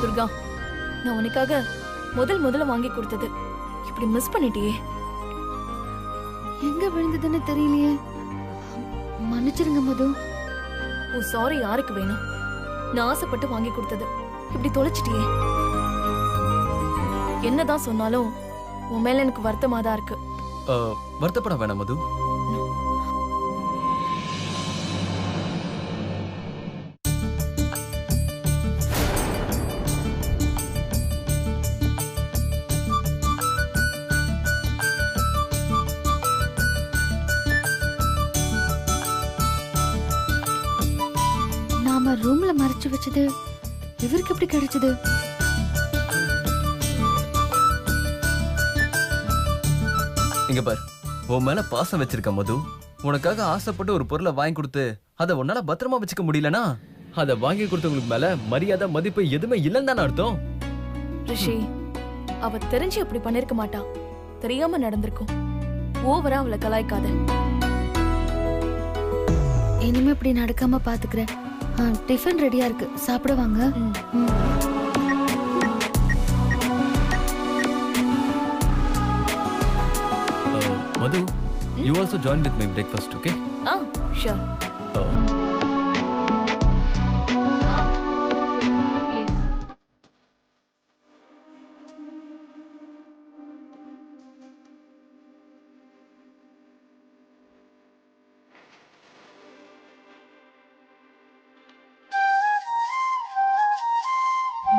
துர்கா, நான் உனக்காக முதல்ல வாங்கி கொடுத்தது இப்படி மிஸ் பண்ணிட்டியே. எங்க விழுந்ததுன்னு தெரியலையே. மன்னிச்சிருங்க மது. உன் சாரி யாருக்கு வேணும்? நான் ஆசைப்பட்டு வாங்கி கொடுத்தது இப்படி தொலைச்சிட்டியே. என்னதான் சொன்னாலும் உன் மேல எனக்கு வருத்தமா தான் இருக்கு. வருத்தப்பட வேணாம் மது. நாம ரூம்ல மறைச்சு வச்சது இவருக்கு எப்படி கிடைச்சது? இங்க பார், உன் மேல பாசம் வச்சிருக்க மது. உனக்காக ஆசைப்பட்டு ஒரு பொருளை வாங்கி கொடுத்து அதை உன்னால பத்திரமா வச்சுக்க முடியலனா அதை வாங்கி கொடுத்தவங்களுக்கு மேல மரியாதை மதிப்பு எதுவுமே இல்லைன்னு தானே அர்த்தம். ரிஷி, அவ தெரிஞ்சு அப்படி பண்ணிருக்க மாட்டா, தெரியாம நடந்திருக்கும். ஓவரா அவளை கலாய்க்காத. இனிமே இப்படி நடக்காம பாத்துக்கிறேன். டிஃபன் ரெடியா இருக்கு, சாப்பிட வாங்க. மது, you also join with my breakfast, okay? Sure.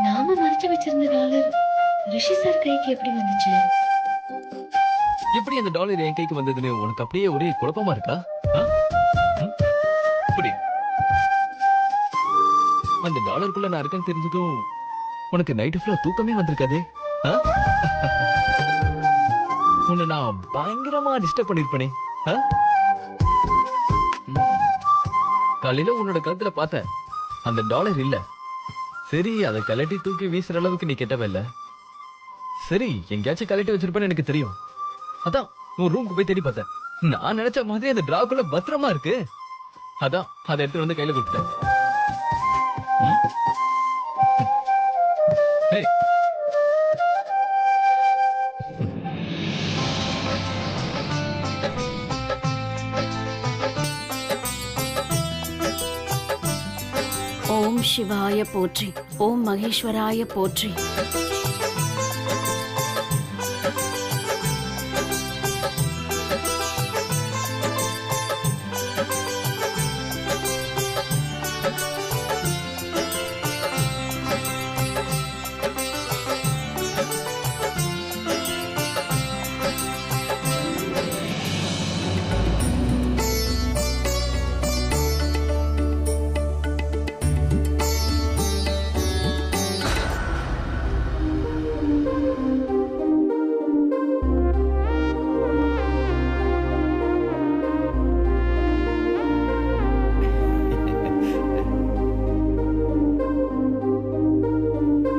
நாம மறைச்சு வச்சிருந்த டாலர் ரிஷி சார் கைக்கு எப்படி வந்துச்சு? எப்படி அந்த டாலர் என் கைக்கு வந்ததுன்னு உனக்கு அப்படியே ஒரே குழப்பமா இருக்கா? அப்படி அந்த டாலருக்குள்ள நான் இருக்கேன்னு தெரிஞ்சதும் உனக்கு நைட்டு ஃபுல்லா தூக்கமே வந்திருக்காதே. உன்னை நான் பயங்கரமா டிஸ்டர்ப் பண்ணிருப்பேனே. காலையில உன்னோட கழுத்துல பார்த்தேன், அந்த டாலர் இல்ல. சரி, அதை கலட்டி தூக்கி வீசுற அளவுக்கு நீ கெட்டவ இல்ல. சரி, எங்கேயாச்சும் கலட்டி வச்சிருப்பேன்னு எனக்கு தெரியும். அதான் உன் ரூமுக்கு போய் தேடி பார்த்தேன். நான் நினைச்ச மாதிரி அந்த டிராக்குள்ள பத்திரமா இருக்கு. அதான் அதை எடுத்து வந்து கையில கொடுத்தேன். ஓம் சிவாய போற்றி, ஓம் மகேஸ்வராய போற்றி.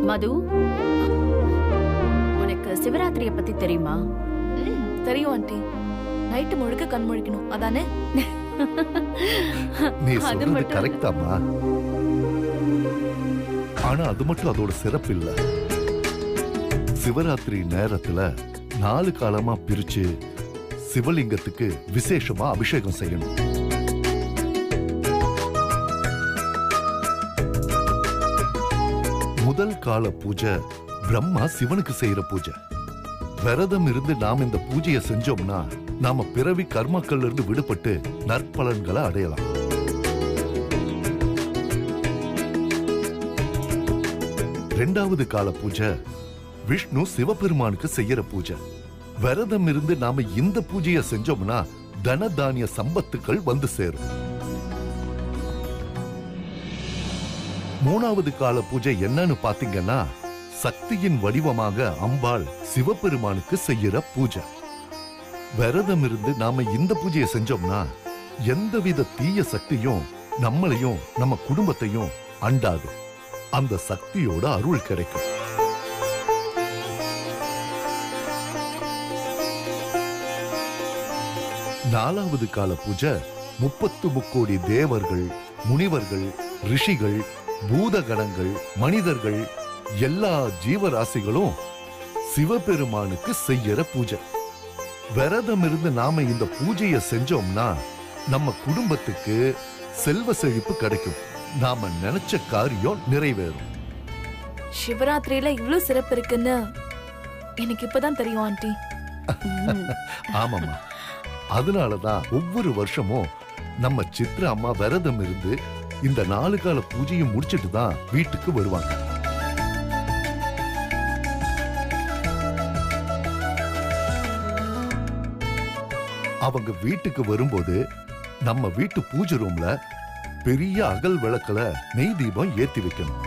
மது, உனக்கு சிவராத்திரிய பத்தி தெரியுமா? தெரியும் ஆண்டி. நைட்டு முழுக்க கண் முழிக்கணும், அதானே? நீ சொல்றது கரெக்டாமா? ஆனா அது மட்டும் அதோட சிறப்பு இல்ல. சிவராத்திரி நேரத்துல 4 காலமா பிரிச்சு சிவலிங்கத்துக்கு விசேஷமா அபிஷேகம் செய்யணும். முதல் கால பூஜை பிரம்மா சிவனுக்கு செய்யற பூஜை. விரதம் இருந்து நாம் இந்த பூஜையை செஞ்சோம்னா நாம பிறவி கர்மக்கள்ல இருந்து விடுபட்டு நற்பலன்களை அடையலாம். இரண்டாவது கால பூஜை விஷ்ணு சிவபெருமானுக்கு செய்யற பூஜை. விரதம் இருந்து நாம இந்த பூஜையை செஞ்சோம்னா தன தானிய சம்பத்துக்கள் வந்து சேரும். மூணாவது கால பூஜை என்னன்னு பாத்தீங்கன்னா சக்தியின் வடிவமாக அம்பாள் சிவபெருமானுக்கு செய்யற பூஜை. விரதம் இருந்து நாம இந்த பூஜையை செஞ்சோம்னா எந்தவித தீய சக்தியும் நம்மளையும் நம்ம குடும்பத்தையும் அண்டாது. அந்த சக்தியோட அருள் கிடைக்கும். நாலாவது கால பூஜை 33 தேவர்கள், முனிவர்கள், ரிஷிகள், பூதகணங்கள், மனிதர்கள், எல்லா ஜீவராசிகளும் சிவபெருமானுக்கு செய்யற பூஜை. விரதம் இருந்து நாம இந்த பூஜையை செஞ்சோம்னா நம்ம குடும்பத்துக்கு செல்வ செழிப்பு கிடைக்கும். நாம நினைச்ச காரியம் நிறைவேறும். சிவராத்திரியில இவ்ளோ சிறப்பு இருக்குன்னு எனக்கு இப்பதான் தெரியும் ஆண்டி. ஆமாமா, அதனாலதான் ஒவ்வொரு வருஷமும் நம்ம சித்ரா அம்மா விரதம் இருந்து இந்த 4 கால பூஜையை முடிச்சிட்டு தான் வீட்டுக்கு வருவாங்க. அவங்க வீட்டுக்கு வரும்போது நம்ம வீட்டு பூஜை ரூம்ல பெரிய அகல் விளக்குல நெய் தீபம் ஏத்தி வைக்கணும்.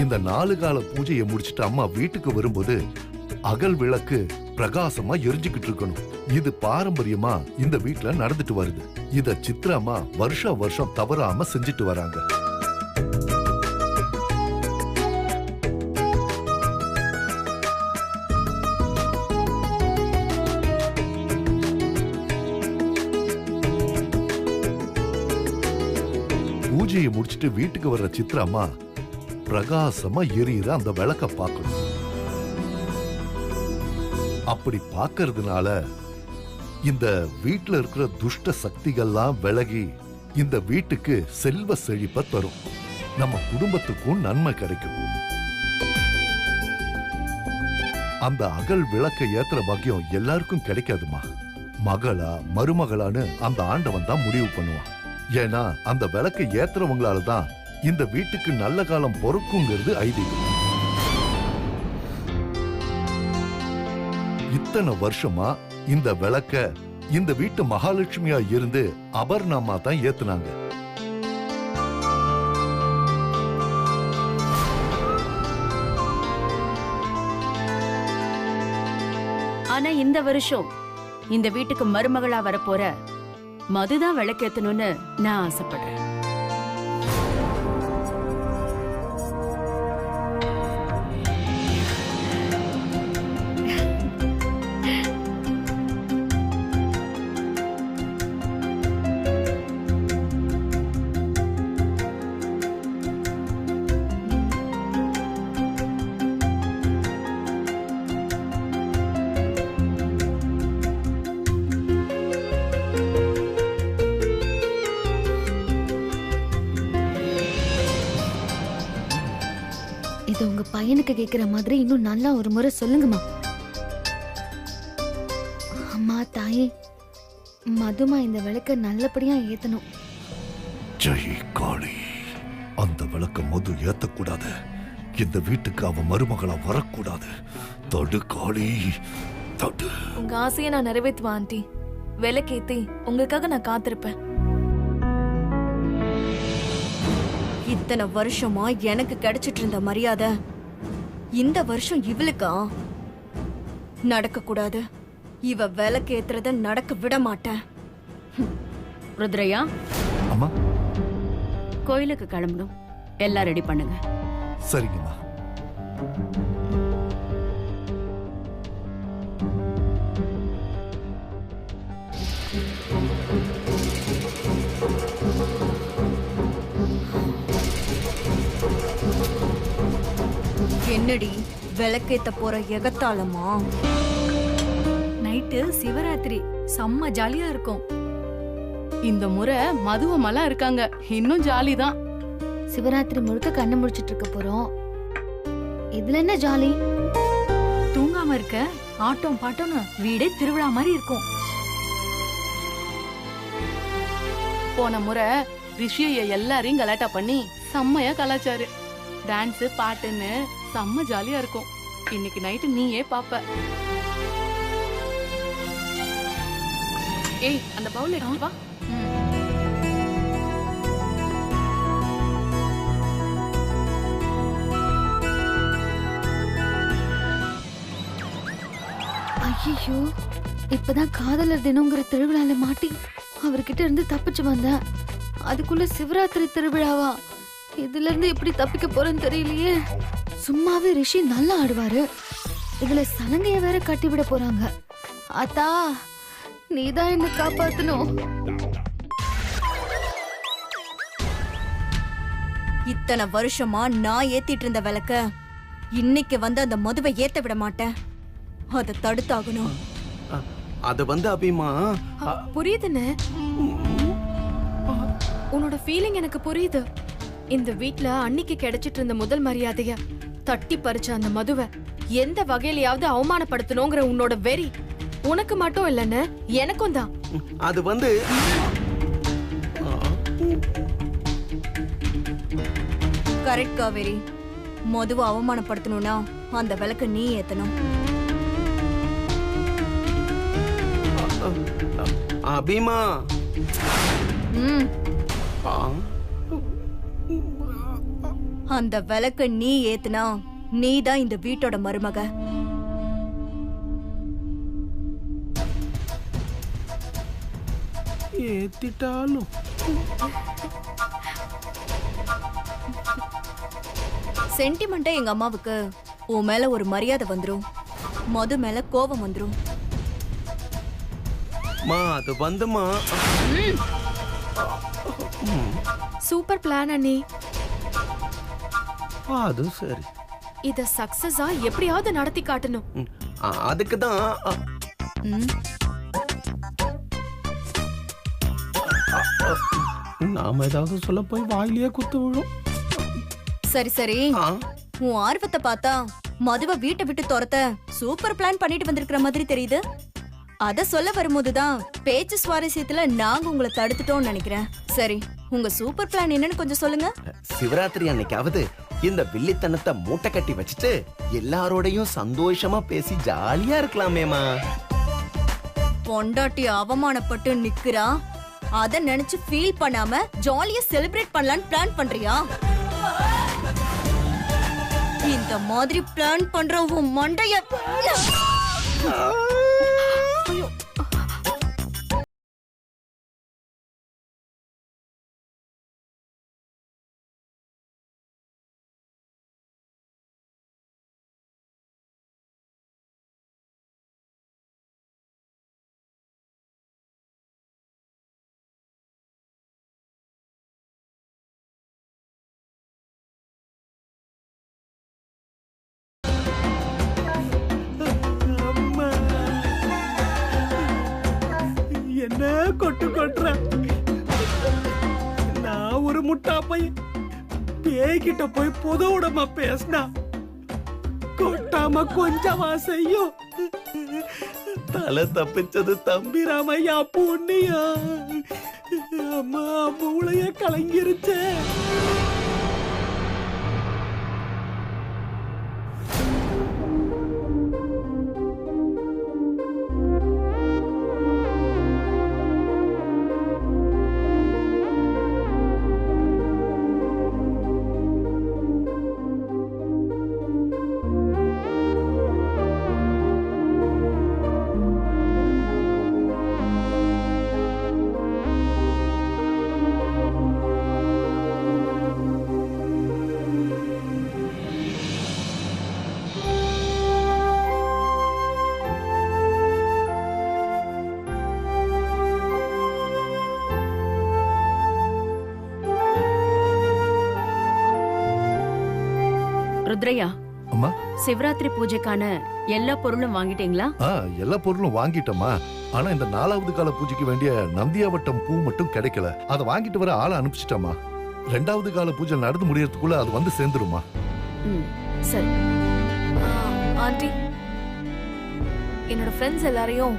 இந்த 4 கால பூஜையை முடிச்சிட்டு அம்மா வீட்டுக்கு வரும்போது அகல் விளக்கு பிரகாசமா எரிஞ்சுக்கிட்டு இருக்கணும். இது பாரம்பரியமா இந்த வீட்டுல நடந்துட்டு வருது. இத சித்ராமா வருஷம் தவறாம செஞ்சுட்டு வராங்க. பூஜையை முடிச்சிட்டு வீட்டுக்கு வர்ற சித்ராமா பிரகாசமா எரியுற அந்த விளக்க பார்க்கணும். அப்படி பார்க்கறதுனால இந்த வீட்டுல இருக்கிற துஷ்ட சக்திகள்லாம் விலகி இந்த வீட்டுக்கு செல்வ செழிப்ப தரும். நம்ம குடும்பத்துக்கும் நன்மை கிடைக்கும். அந்த அகல் விளக்க ஏத்துற பாக்கியம் எல்லாருக்கும் கிடைக்காதுமா. மகளா மருமகளான்னு அந்த ஆண்டவன் தான் முடிவு பண்ணுவான். ஏன்னா அந்த விளக்கை ஏத்துறவங்களால தான் இந்த வீட்டுக்கு நல்ல காலம் பொறுக்குங்கிறது ஐதீகம். இத்தனை வருஷமா இந்த விளக்க இந்த வீட்டு மகாலட்சுமியா இருந்து அபர்ணாமா தான் ஏத்துனாங்க. ஆனா இந்த வருஷம் இந்த வீட்டுக்கு மருமகளா வரப்போற மதுதான் விளக்கேத்தணும்னு நான் ஆசைப்படுறேன். இது உங்க பையனுக்கு கேக்குற மாதிரி இன்னும் நல்லா ஒரு முறை சொல்லுங்கம்மா. அம்மா தாயே, மதுமா இந்த விளக்க நல்லபடியா ஏத்தணும். ஜெய் காளி, அந்த விளக்க மது ஏத்தக்கூடாது. இந்த வீட்டுக்கு அவ மருமகளா வரக்கூடாது. தடு காளி, தடு. உங்க ஆசையை நான் நிறைவேற்றுவேன் ஆண்டி. விளக்கேத்தி உங்களுக்காக நான் காத்திருப்பேன். இத்தனை வருஷமா எனக்கு கிடைச்சிட்டு இருந்த மரியாதை இந்த வருஷம் இவளுக்கா நடக்க கூடாது. இவ விளக்கு ஏத்துறத நடக்க விட மாட்டேன். ருத்ரையா, அம்மா கோயிலுக்கு கிளம்பணும். எல்லாம் ரெடி பண்ணுங்க. சரிங்கம்மா. என்னடி விளக்கேத்த போற எகத்தாளமா? நைட்டு சிவராத்திரி செம்ம ஜாலியா இருக்கும். இந்த முறை மதுவமெல்லாம் இருக்காங்க, இன்னும் ஜாலி தான். சிவராத்திரி முழுக்க கண்ணு முடிச்சிட்டு இருக்க போறோம். இதுல என்ன ஜாலி? தூங்காம இருக்க ஆட்டம் பாட்டம்னு வீடே திருவிழா மாதிரி இருக்கும். போன முறை ரிஷிய எல்லாரையும் கலாட்டா பண்ணி செம்மையா கலாச்சாரு. டான்ஸ் பாட்டுன்னு செம்ம ஜாலியா இருக்கும். இன்னைக்கு நைட்டு நீயே பாப்ப. ஏய், அந்த பவுல் எடுத்து வா. ஐயோ, இப்பதான் காதலர் தினங்கிற திருவிழால மாட்டி அவர்கிட்ட இருந்து தப்பிச்சு வந்தேன். அதுக்குள்ள சிவராத்திரி திருவிழாவா? இதுல இருந்து எப்படி தப்பிக்க போறேன்னு தெரியலையே. சும்மாவே ரிஷி நல்லா ஆடுவாரு, இதுல சலங்கைய வேற கட்டி விட போறாங்க. அத்தா, நீதான் என்ன காப்பாத்தணும். இத்தனை வருஷமா நான் ஏத்திட்டு இருந்த விளக்க இன்னைக்கு வந்து அந்த மதுவை ஏத்த விட மாட்டேன். அதை தடுத்தாகணும். அது அபிமா புரியுதுன்னு உன்னோட ஃபீலிங் எனக்கு புரியுது. இந்த வீட்ல அன்னைக்கு கிடைச்சிட்டு இருந்த முதல் மரியாதைய தட்டி பறிச்ச அந்த மதுவை எந்த வகையிலயாவது அவமானப்படுத்தணுங்கிற உன்னோட வெறி உனக்கு மட்டும் இல்லன்னு எனக்கும் தான். அது கரெக்ட் காவேரி. மதுவை அவமானப்படுத்தணும்னா அந்த விளக்க நீ ஏத்தணும். அபிமா அந்த விளக்க நீ ஏத்துனா நீதான் இந்த வீட்டோட மருமக. ஏத்திட்டாலும் சென்டிமெண்டா எங்க அம்மாவுக்கு உன் மேல ஒரு மரியாதை வந்துரும், மது மேல கோபம் வந்துரும். அது வந்துமா சூப்பர் பிளான் அண்ணி. அது சரி. இத சக்சஸா எப்படியாவது நடத்தி காட்டணும். அதுக்கு தான் நாம ஏதாவது சொல்ல போய் வாயிலேயே குத்து விழும். சரி சரி, உன் ஆர்வத்தை பார்த்தா மதுவை வீட்டை விட்டு துரத்த சூப்பர் பிளான் பண்ணிட்டு வந்திருக்கிற மாதிரி தெரியுது. அத சொல்ல வரும்போதுதான் பேச்சு சுவாரஸ்யத்துல நாங்க உங்களை தடுத்துட்டோம்னு நினைக்கிறேன். சரி, உங்க சூப்பர் பிளான் என்னன்னு கொஞ்சம் சொல்லுங்க. சிவராத்திரி அன்னைக்காவது இந்த வில்லித்தனத்தை மூட்டை கட்டி வச்சுட்டு எல்லாரோடையும் சந்தோஷமா பேசி ஜாலியா இருக்கலாமேமா. பொண்டாட்டி அவமானப்பட்டு நிக்கிறா, அத நினைச்சு ஃபீல் பண்ணாம ஜாலியா செலிப்ரேட் பண்ணலாம்னு பிளான் பண்றியா? இந்த மாதிரி பிளான் பண்ற உன் மண்டைய என்ன கொட்டு கொட்டுற? நான் ஒரு முட்டா பையன் பேய்கிட்ட போய் பொதுவுடமா பேசினா கொட்டாம கொஞ்சமா செய்யும். தலை தப்பிச்சது தம்பி ராமையா பொண்ணியா. அம்மா மூளைய கலங்கிருச்சே. ருத்ரையா, அம்மா, சிவராத்திரி பூஜைக்கான எல்லா பொருளும் வாங்கிட்டீங்களா? எல்லா பொருளும் வாங்கிட்டோமா. ஆனா இந்த 4வது கால பூஜைக்கு வேண்டிய நந்தியாவட்டம் பூ மட்டும் கிடைக்கல. அதை வாங்கிட்டு வர ஆளை அனுப்பிச்சிட்டோமா. 2வது கால பூஜை நடந்து முடியறதுக்குள்ள அது வந்து சேர்ந்துருமா. சரி. ஆண்டி, என்னோட ஃப்ரெண்ட்ஸ் எல்லாரையும்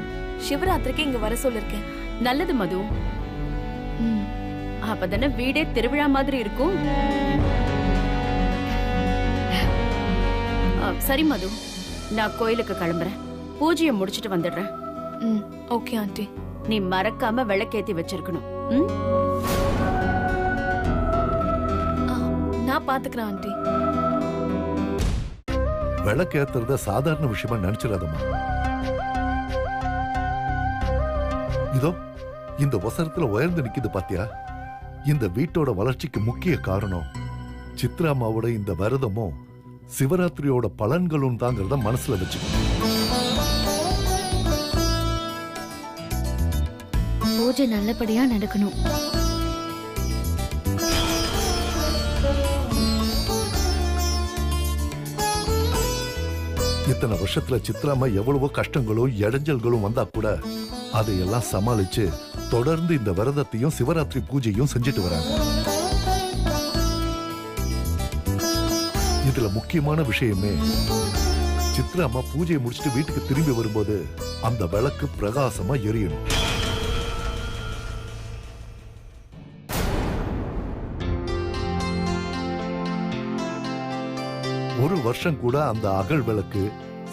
சிவராத்திரிக்கு இங்க வர சொல்லிருக்கேன். நல்லது மது. அப்பதானே வீடே திருவிழா மாதிரி இருக்கும். சரி மது, நான் கோயிலுக்கு கிளம்புறேன். பூஜையை முடிச்சிட்டு வந்துடுறேன். Okay aunty. நீ மறக்காம விளக்கேத்தி வச்சிருக்கணும். நான் பாத்துக்கிறேன் ஆண்டி. விளக்கேத்துறத சாதாரண விஷயமா நினைச்சிடாதம்மா. இதோ இந்த வசரத்துல உயர்ந்து நிக்குது பாத்தியா. இந்த வீட்டோட வளர்ச்சிக்கு முக்கிய காரணம் சித்ராமாவோட இந்த விரதமும் சிவராத்திரியோட பலன்களும் தாங்கிறத மனசுல வச்சுக்கணும். பூஜை நல்லபடியா நடக்கணும். இத்தனை வருஷத்துல சித்ராமா எவ்வளவோ கஷ்டங்களும் இடைஞ்சல்களும் வந்தா கூட அதையெல்லாம் சமாளிச்சு தொடர்ந்து இந்த விரதத்தையும் சிவராத்திரி பூஜையும் செஞ்சுட்டு வராங்க. இதுல முக்கியமான விஷயமே சித்ராமா பூஜையை முடிச்சுட்டு வீட்டுக்கு திரும்பி வரும்போது அந்த விளக்கு பிரகாசமா எரியணும். ஒரு வருஷம் கூட அந்த அகல் விளக்கு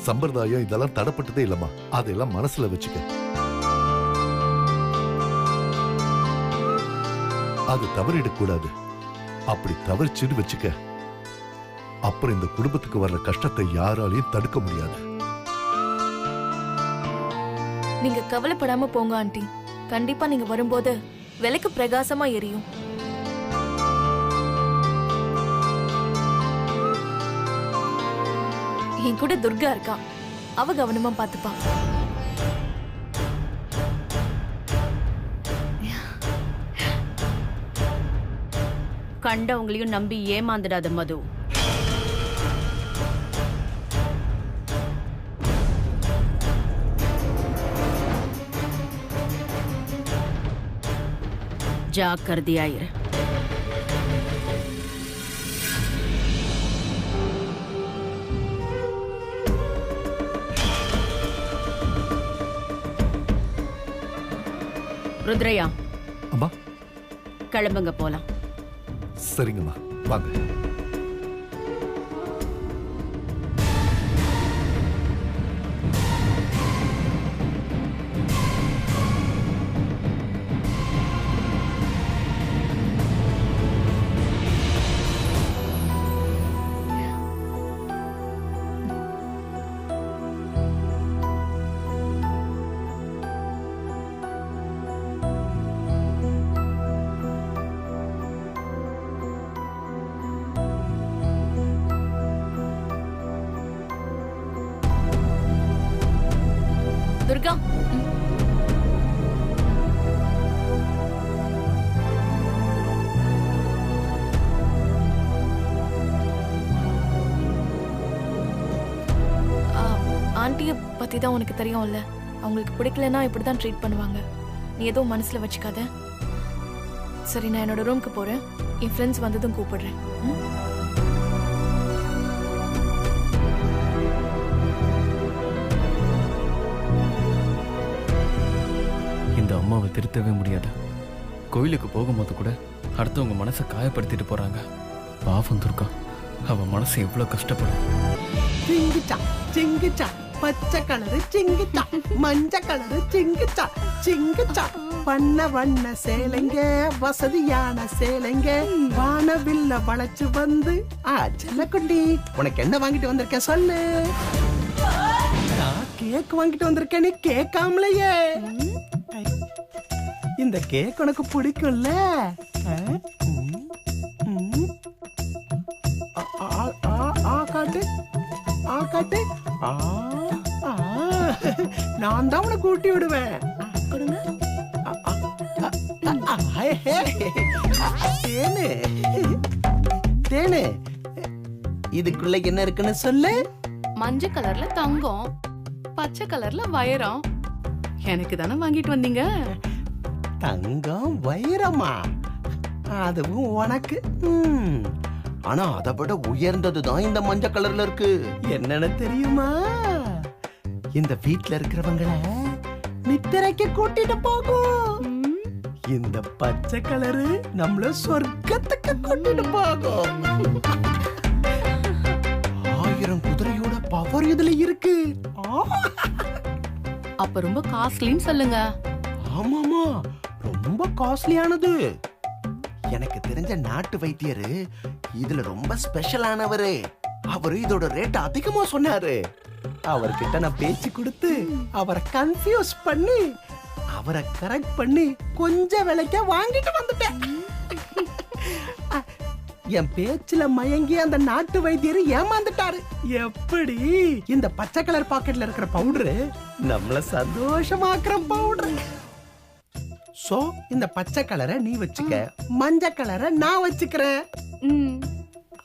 சம்பிரதாயம் இதெல்லாம் தடப்பட்டதே இல்லம்மா. அதெல்லாம் மனசுல வச்சுக்க. அது தவறிடக்கூடாது. அப்படி தவறிச்சுன்னு வச்சுக்க, அப்புறம் இந்த குடும்பத்துக்கு வர்ற கஷ்டத்தை யாராலையும் தடுக்க முடியாது. நீங்க கவலைப்படாம போங்க ஆண்டி. கண்டிப்பா நீங்க வரும்போது விளக்கு பிரகாசமா எரியும். என் கூட துர்கா இருக்கா, அவ கவனமா பாத்துப்பா. கண்டவங்களையும் நம்பி ஏமாந்துடாத மது. ஜாக்கிரதையாயிரு. ருத்ரையா, அம்மா கிளம்புங்க போலாம். சரிங்கம்மா, வாங்க. துர்கா, ஆண்டிய பத்தி தான் உனக்கு தெரியும்ல. அவங்களுக்கு பிடிக்கலன்னா இப்படிதான் ட்ரீட் பண்ணுவாங்க. நீ எதுவும் மனசுல வச்சுக்காத. சரி, நான் என்னோட ரூம்க்கு போறேன். என் ஃப்ரெண்ட்ஸ் வந்ததும் கூப்பிடுறேன். இந்த அம்மாவை திருத்தவே முடியாது. கோயிலுக்கு போகும்போது கூட அடுத்தவங்க மனசை காயப்படுத்திட்டு போறாங்க. பாவம் துர்கா, அவ மனசு எவ்வளவு கஷ்டப்படும். சிங்கிச்சா சிங்கிச்சா, பச்சை கலரு சிங்கிச்சா, மஞ்ச கலரு சிங்கிச்சா சிங்கிச்சா, வண்ண வண்ண சேலைங்க, வசதியான சேலைங்க, வானவில்ல வளைச்சு வந்து. செல்லக்குட்டி, உனக்கு என்ன வாங்கிட்டு வந்திருக்கேன் சொல்லு. கேக் வாங்கிட்டு வந்திருக்கேன், நீ கேட்காமலையே. இந்த கேக் உனக்கு பிடிக்கும்ல? காட்டு காட்டு. நான் தான் உனக்கு ஊட்டி விடுவேன். தேனு தேனு, இதுக்குள்ள என்ன இருக்குன்னு சொல்லு. மஞ்சள் கலர்ல தங்கம், பச்சை கலர்ல வைரம். எனக்கு தானே வாங்கிட்டு வந்தீங்க. தங்கம் வைரமா? அதுவும் உனக்கு. ஆனா அதை விட உயர்ந்ததுதான் இந்த மஞ்சள் கலர்ல இருக்கு. என்னன்னு தெரியுமா? இந்த வீட்ல இருக்கிறவங்கள நித்திரைக்கு கூட்டிட்டு போகும். இந்த பச்சை கலரு நம்மள சொர்க்கத்துக்கு கூட்டிட்டு போகும். 1000 குதிரையோட பவர் இதுல இருக்கு. அப்ப ரொம்ப காஸ்ட்லின்னு சொல்லுங்க. ஆமாமா, ரொம்ப காஸ்ட்லியானது. எனக்கு தெரிஞ்ச நாட்டு வைத்தியரு இதுல ரொம்ப ஸ்பெஷலானவரு. அவரு இதோட ரேட் அதிகமா சொன்னாரு. அவர்கிட்ட நான் பேச்சு கொடுத்து அவரை கன்ஃபியூஸ் பண்ணி அவரை கரெக்ட் பண்ணி கொஞ்சம் விலைக்க வாங்கிட்டு வந்துட்டேன். என் பேச்சுல மயங்கி அந்த நாட்டு வைத்தியர் ஏமாந்துட்டாரு. எப்படி? இந்த பச்சை கலர் பாக்கெட்ல இருக்கிற பவுடரு நம்மள சந்தோஷமாக்குற பவுடர். சோ இந்த பச்சை கலரை நீ வச்சுக்க, மஞ்சள் கலரை நான் வச்சுக்கிறேன். ம்.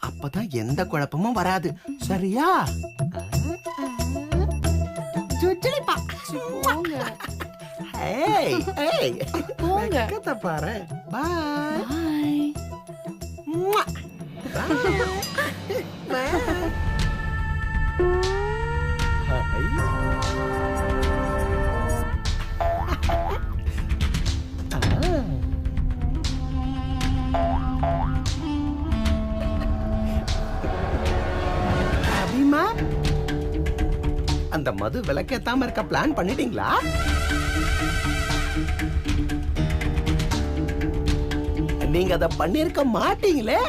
அப்பதான் எந்த குழப்பமும் வராது. சரியா? சுஜிலிப்பா. போங்க. ஏய் ஏய் போங்க. வெக்கத்தை பாரு. பாய். பாய். அபிமா, அந்த மது விளக்கேத்தாம இருக்க பிளான் பண்ணிட்டீங்களா? நீங்க அத பண்ணிருக்க மாட்டீங்களே.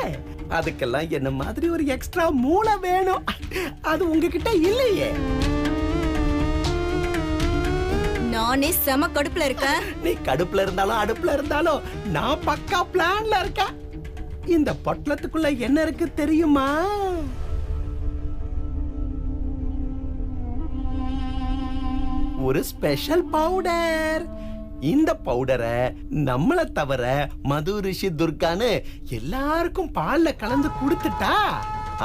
அதுக்கெல்லாம் என்ன மாதிரி ஒரு எக்ஸ்ட்ரா மூளை வேணும். அது உங்ககிட்ட இல்லையே. நானே செம கடுப்புல இருக்கேன். நீ கடுப்புல இருந்தாலும் அடுப்புல இருந்தாலும் நான் பக்கா பிளான்ல இருக்கேன். இந்த பொட்டலத்துக்குள்ள என்ன இருக்கு தெரியுமா? ஒரு ஸ்பெஷல் பவுடர். இந்த பவுடரை நம்மள தவிர மது, ரிஷி, துர்கான்னு எல்லாருக்கும் பால்ல கலந்து கொடுத்துட்டா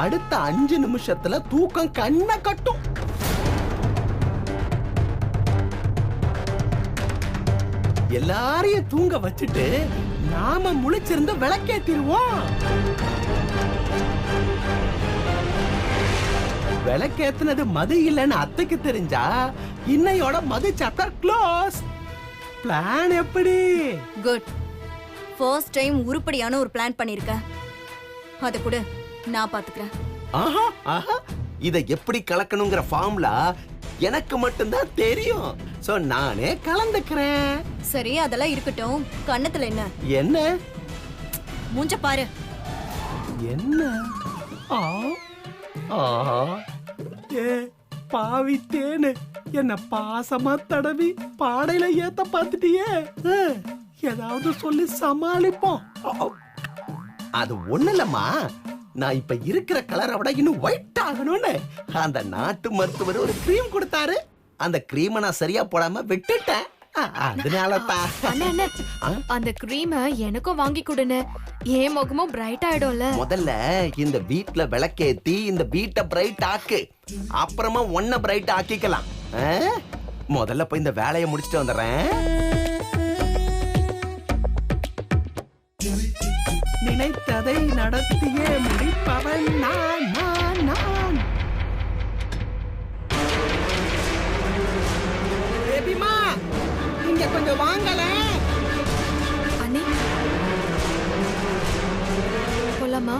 அடுத்த 5 நிமிஷத்துல தூக்கம் கண்ணை கட்டும். எல்லாரையும் தூங்க வச்சுட்டு நாம முழிச்சிருந்து விளக்கேத்திடுவோம். விளக்கேத்துனது மது இல்லைன்னு அத்தைக்கு தெரிஞ்சா இன்னையோட மது சாப்டர் க்ளோஸ். பிளான் எப்படி? குட். ஃபர்ஸ்ட் டைம் உருப்படியான ஒரு பிளான் பண்ணிருக்க. அத கூட நான் பாத்துக்கிறேன். ஆஹா ஆஹா, இத எப்படி கலக்கணுங்கிற ஃபார்முலா எனக்கு மட்டும்தான் தெரியும். சோ நானே கலந்துக்கிறேன். சரி, அதெல்லாம் இருக்கட்டும். கண்ணத்துல என்ன? என்ன? மூஞ்ச பாரு. என்ன? ஆ ஆஹா, ஏ பாவி தேனு, என்ன பாசமா தடவி பாடையில ஏத்த பாத்துட்டியே. ஏதாவது சொல்லி சமாளிப்போம். அது ஒண்ணு இல்லம்மா, நான் இப்ப இருக்கிற கலரை விட இன்னும் ஒயிட் ஆகணும்னு அந்த நாட்டு மருத்துவர் ஒரு கிரீம் கொடுத்தாரு. அந்த கிரீமை நான் சரியா போடாம விட்டுட்டேன். அதனாலதான். அண்ணா, அந்த கிரீமை எனக்கும் வாங்கி கொடுன்னு. ஏன் முகமும் பிரைட் ஆயிடும்ல. முதல்ல இந்த வீட்ல விளக்கேத்தி இந்த வீட்டை பிரைட் ஆக்கு, அப்புறமா ஒன்ன பிரைட் ஆக்கிக்கலாம். முதல்ல போய் இந்த வேலையை முடிச்சுட்டு வந்துடுறேன். நினைத்ததை நடத்தியே முடிப்பவன் நான் நான் நான். பேபிமா, இங்க கொஞ்சம் வாங்கல. அண்ணி போலாமா?